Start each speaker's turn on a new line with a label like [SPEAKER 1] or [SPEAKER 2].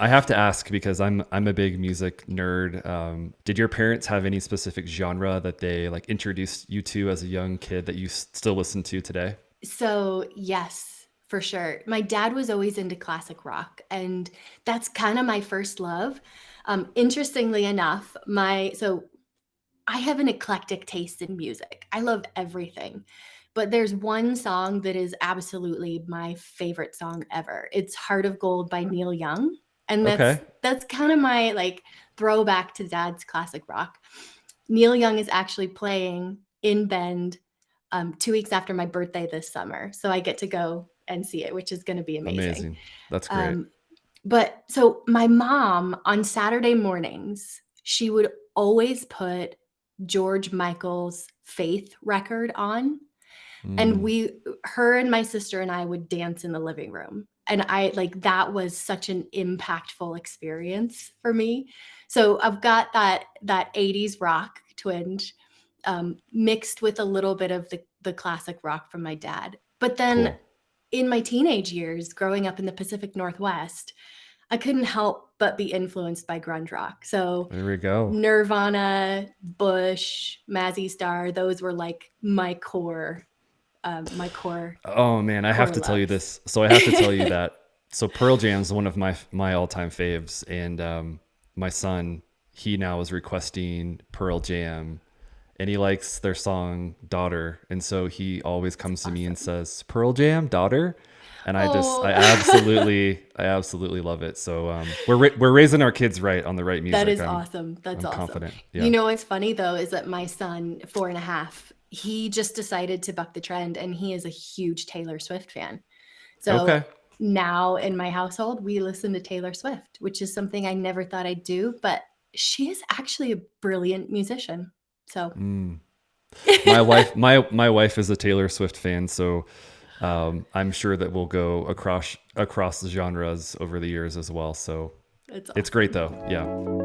[SPEAKER 1] I have to ask because I'm a big music nerd. Did your parents have any specific genre that they like introduced you to as a young kid that you still listen to today?
[SPEAKER 2] So, yes, for sure. My dad was always into classic rock, and that's kind of my first love. Interestingly enough, I have an eclectic taste in music. I love everything. But there's one song that is absolutely my favorite song ever. It's Heart of Gold by Neil Young. And that's
[SPEAKER 1] Okay.
[SPEAKER 2] that's kind of my like throwback to dad's classic rock. Neil Young is actually playing in Bend 2 weeks after my birthday this summer. So I get to go and see it, which is going to be amazing.
[SPEAKER 1] Amazing. That's great.
[SPEAKER 2] Um, but so my mom on Saturday mornings, she would always put George Michael's Faith record on. And
[SPEAKER 1] Mm,
[SPEAKER 2] her and my sister and I would dance in the living room. And that was such an impactful experience for me. So I've got that 80s rock twinge mixed with a little bit of the classic rock from my dad. But then
[SPEAKER 1] cool.
[SPEAKER 2] in my teenage years, growing up in the Pacific Northwest, I couldn't help but be influenced by grunge rock. So
[SPEAKER 1] There we go.
[SPEAKER 2] Nirvana, Bush, Mazzy Star, those were like my
[SPEAKER 1] Oh man, I have
[SPEAKER 2] core
[SPEAKER 1] to tell you
[SPEAKER 2] loves.
[SPEAKER 1] this. So I have to tell you that. So Pearl Jam is one of my all time faves, and my son, he now is requesting Pearl Jam, and he likes their song Daughter, and so he always comes to me and
[SPEAKER 2] Awesome.
[SPEAKER 1] says Pearl Jam Daughter, and
[SPEAKER 2] Oh,
[SPEAKER 1] I absolutely love it. So we're raising our kids right on the right
[SPEAKER 2] that
[SPEAKER 1] music.
[SPEAKER 2] is awesome. That's
[SPEAKER 1] I'm
[SPEAKER 2] awesome.
[SPEAKER 1] confident.
[SPEAKER 2] You
[SPEAKER 1] Yeah.
[SPEAKER 2] know what's funny though is that my son, 4.5, he just decided to buck the trend and he is a huge Taylor Swift fan. So
[SPEAKER 1] Okay.
[SPEAKER 2] now in my household, we listen to Taylor Swift, which is something I never thought I'd do, but she is actually a brilliant musician. So
[SPEAKER 1] Mm. My wife is a Taylor Swift fan, so I'm sure that we'll go across the genres over the years as well. So
[SPEAKER 2] it's
[SPEAKER 1] it's great
[SPEAKER 2] awesome.
[SPEAKER 1] though. Yeah.